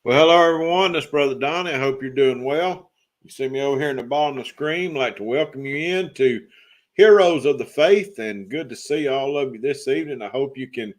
Well, hello everyone. This is Brother Donnie. I hope you're doing well. You see me over here in the bottom of the screen. I'd like to welcome you in to Heroes of the Faith, and good to see all of you this evening. I hope you can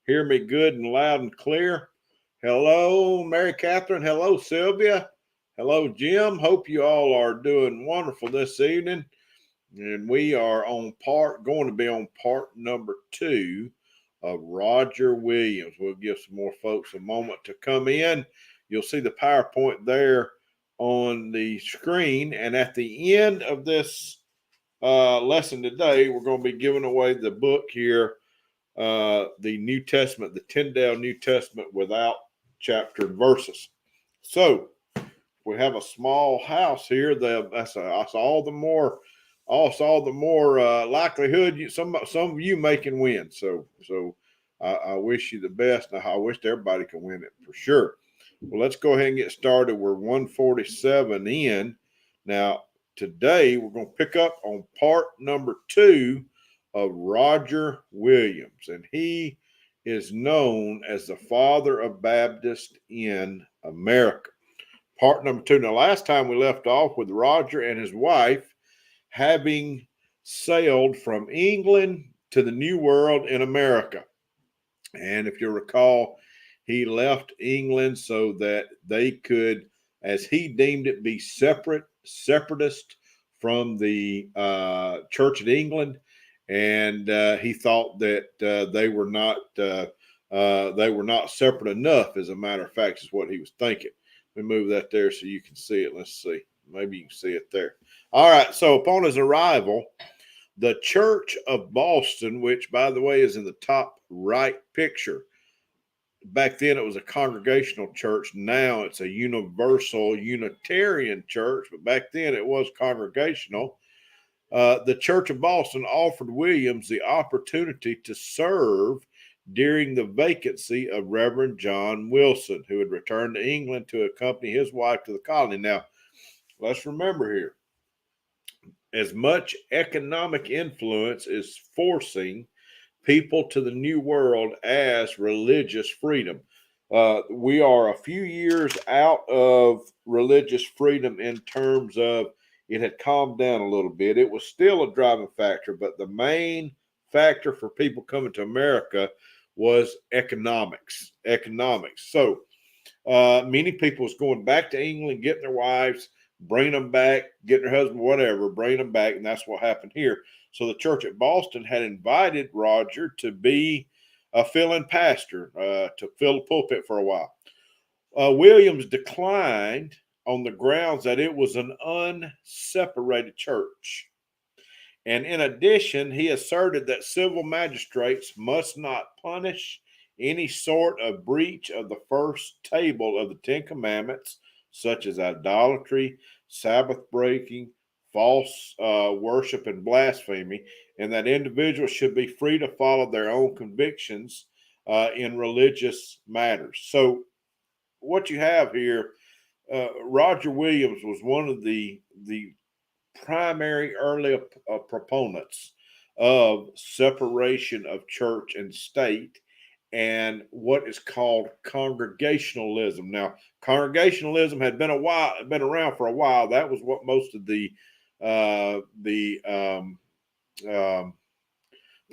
hear me good and loud and clear. Hello, Mary Catherine. Hello, Sylvia. Hello, Jim. Hope you all are doing wonderful this evening. And we are going to be on part number 2 of Roger Williams. We'll give some more folks a moment to come in. You'll see the PowerPoint there on the screen. And at the end of this lesson today, we're going to be giving away the book here, the New Testament, the Tyndale New Testament without chapter and verses. So we have a small house here. That's all the more likelihood some of you may can win. So I wish you the best. I wish everybody can win it for sure. Well, let's go ahead and get started. We're 147 in. Now, today we're going to pick up on part number 2 of Roger Williams, and he is known as the father of Baptists in America. Part number 2. Now, last time we left off with Roger and his wife having sailed from England to the New World in America. And if you recall, he left England so that they could, as he deemed it, be separatist from the Church of England. And he thought that they were not separate enough. As a matter of fact, is what he was thinking. Let me move that there so you can see it. Let's see. Maybe you can see it there. All right. So upon his arrival, the Church of Boston, which, by the way, is in the top right picture. Back then, it was a congregational church. Now it's a universal Unitarian church, but back then it was congregational. The Church of Boston offered Williams the opportunity to serve during the vacancy of Reverend John Wilson, who had returned to England to accompany his wife to the colony. Now, let's remember here, as much economic influence is forcing people to the New World as religious freedom. We are a few years out of religious freedom in terms of it had calmed down a little bit. It was still a driving factor, but the main factor for people coming to America was economics. So many people was going back to England, getting their wives, bringing them back, getting their husband, whatever, bringing them back, and that's what happened here. So the church at Boston had invited Roger to be a fill-in pastor, to fill the pulpit for a while. Williams declined on the grounds that it was an unseparated church. And in addition, he asserted that civil magistrates must not punish any sort of breach of the first table of the Ten Commandments, such as idolatry, Sabbath breaking, false worship, and blasphemy, and that individuals should be free to follow their own convictions in religious matters. So, what you have here, Roger Williams was one of the primary early proponents of separation of church and state and what is called congregationalism. Now, congregationalism had been around for a while. That was what most of the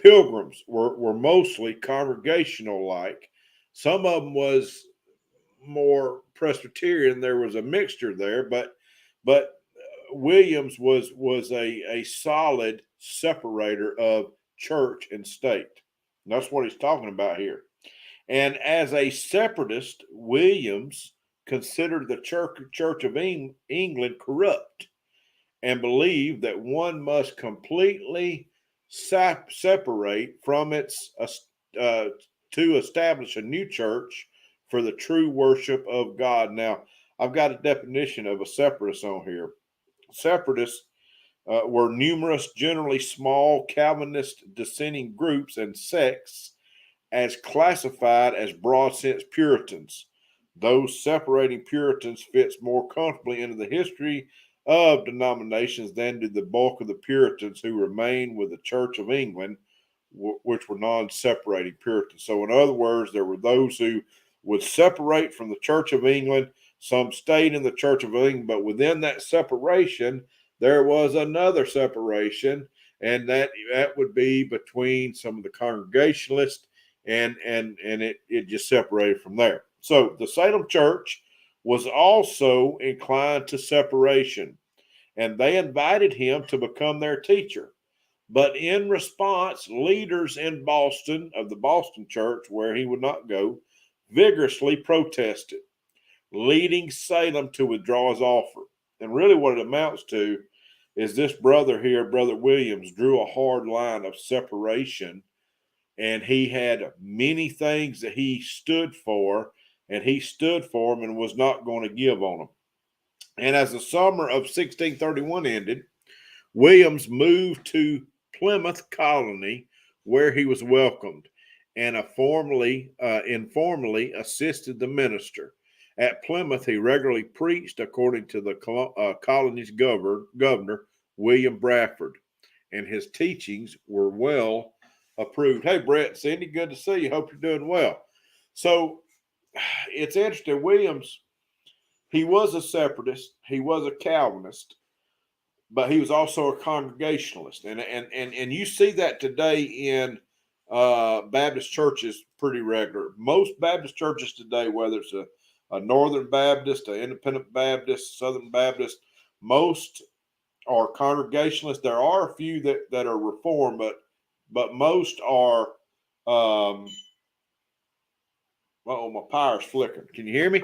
pilgrims were mostly congregational like. Some of them was more Presbyterian. There was a mixture there, but Williams was a solid separator of church and state. And that's what he's talking about here. And as a separatist, Williams considered the Church of England corrupt and believed that one must completely separate from its to establish a new church for the true worship of God. Now, I've got a definition of a separatist on here. Separatists were numerous, generally small Calvinist dissenting groups and sects as classified as broad sense Puritans. Those separating Puritans fits more comfortably into the history of denominations than did the bulk of the Puritans who remained with the Church of England, which were non-separating Puritans. So in other words, there were those who would separate from the Church of England. Some stayed in the Church of England, but within that separation, there was another separation, and that would be between some of the Congregationalists, and it just separated from there. So the Salem Church was also inclined to separation, and they invited him to become their teacher. But in response, leaders in Boston, of the Boston church, where he would not go, vigorously protested, leading Salem to withdraw his offer. And really what it amounts to is this brother here, Brother Williams, drew a hard line of separation, and he had many things that he stood for, and he stood for them and was not going to give on them. And as the summer of 1631 ended, Williams moved to Plymouth Colony, where he was welcomed, and informally assisted the minister. At Plymouth, he regularly preached according to the colony's governor, William Bradford, and his teachings were well approved. Hey, Brett, Cindy, good to see you. Hope you're doing well. So it's interesting. Williams, he was a separatist. He was a Calvinist, but he was also a Congregationalist, and you see that today in Baptist churches pretty regular. Most Baptist churches today, whether it's a Northern Baptist, an Independent Baptist, Southern Baptist, most are Congregationalists. There are a few that are Reformed, but most are. Oh, my power's flickering. Can you hear me?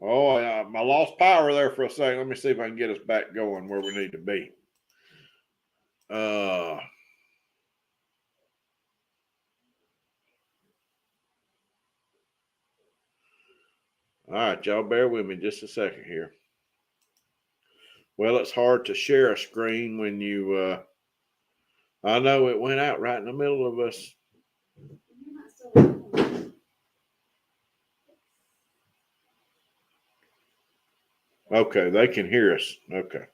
Oh, I lost power there for a second. Let me see if I can get us back going where we need to be. All right, y'all bear with me just a second here. Well, it's hard to share a screen when you, I know it went out right in the middle of us. Okay, they can hear us. Okay.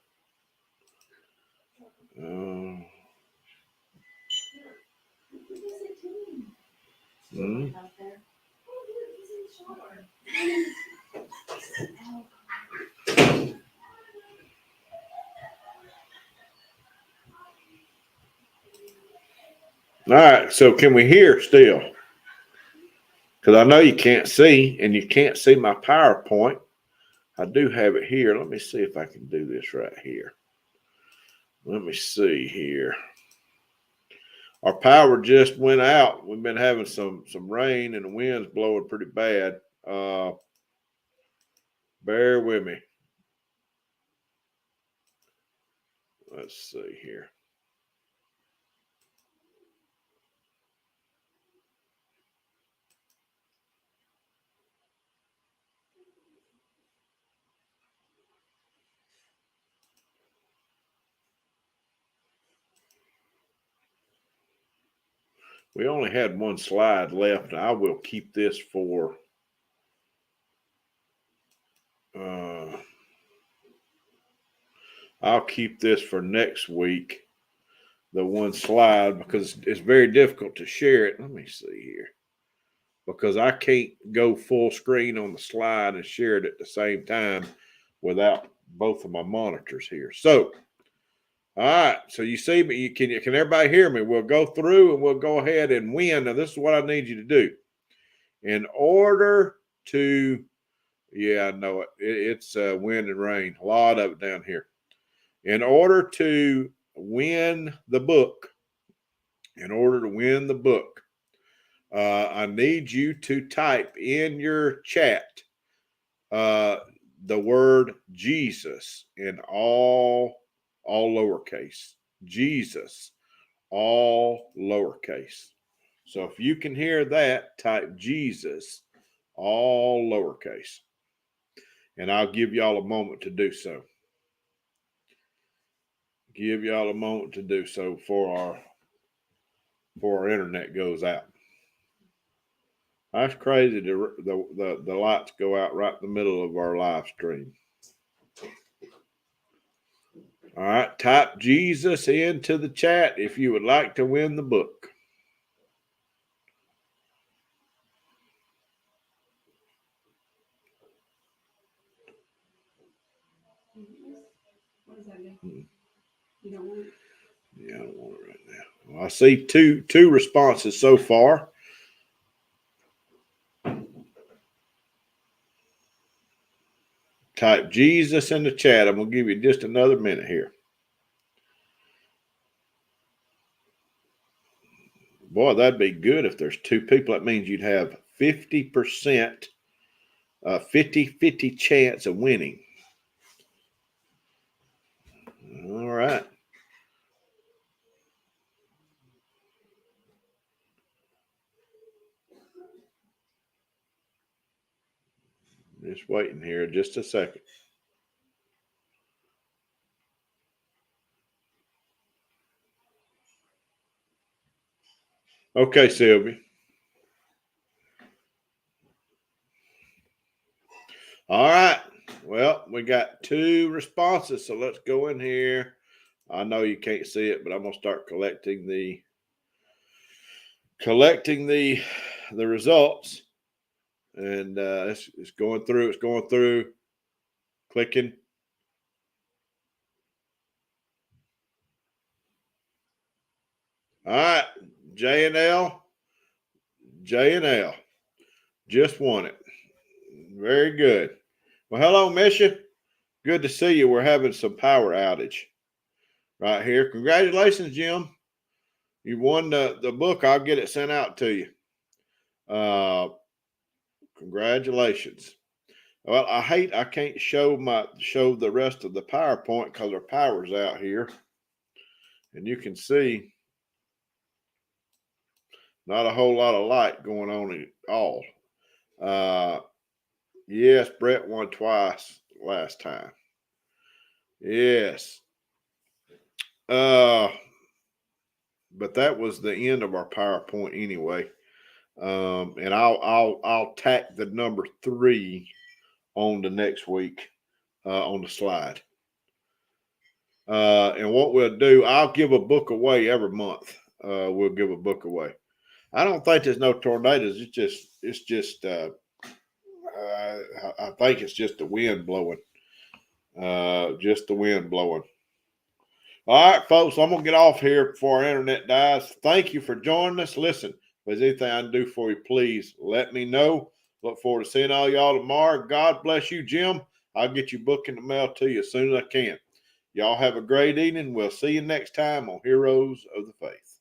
All right, so can we hear still? Because I know you can't see, and you can't see my PowerPoint. I do have it here. Let me see if I can do this right here. Let me see here. Our power just went out. We've been having some rain, and the wind's blowing pretty bad. Bear with me. Let's see here. We only had one slide left. I will keep this for I'll keep this for next week, the one slide, because it's very difficult to share it. Let me see here. Because I can't go full screen on the slide and share it at the same time without both of my monitors here. So, all right. So you see me. Can everybody hear me? We'll go through and we'll go ahead and win. Now, this is what I need you to do. In order to, yeah, I know it. It's wind and rain. A lot of it down here. In order to win the book, I need you to type in your chat the word Jesus in all lowercase. Jesus, all lowercase. So if you can hear that, type Jesus, all lowercase. And I'll give y'all a moment to do so. Give y'all a moment to do so before our internet goes out. That's crazy. The lights go out right in the middle of our live stream. All right, type Jesus into the chat if you would like to win the book. What does that mean? You don't want it? Yeah, I don't want it right now. Well, I see two responses so far. Type Jesus in the chat. I'm going to give you just another minute here. Boy, that'd be good if there's two people. That means you'd have 50%, 50-50 chance of winning. All right. Just waiting here just a second. Okay, Sylvia. All right. Well, we got two responses, so let's go in here. I know you can't see it, but I'm gonna start collecting the results, and it's going through. It's going through. Clicking. All right, J and L just won it. Very good. Well, hello, Misha. Good to see you. We're having some power outage right here. Congratulations, Jim. You won the book. I'll get it sent out to you. Congratulations. Well, I can't show the rest of the PowerPoint because our power's out here. And you can see not a whole lot of light going on at all. Yes, Brett won twice last time. Yes. But that was the end of our PowerPoint anyway. And I'll tack the number 3 on the next week on the slide. And what we'll do, I'll give a book away every month. We'll give a book away. I don't think there's no tornadoes. It's just I think it's just the wind blowing. Just the wind blowing. All right, folks, I'm going to get off here before our internet dies. Thank you for joining us. Listen, if there's anything I can do for you, please let me know. Look forward to seeing all y'all tomorrow. God bless you, Jim. I'll get your book in the mail to you as soon as I can. Y'all have a great evening. We'll see you next time on Heroes of the Faith.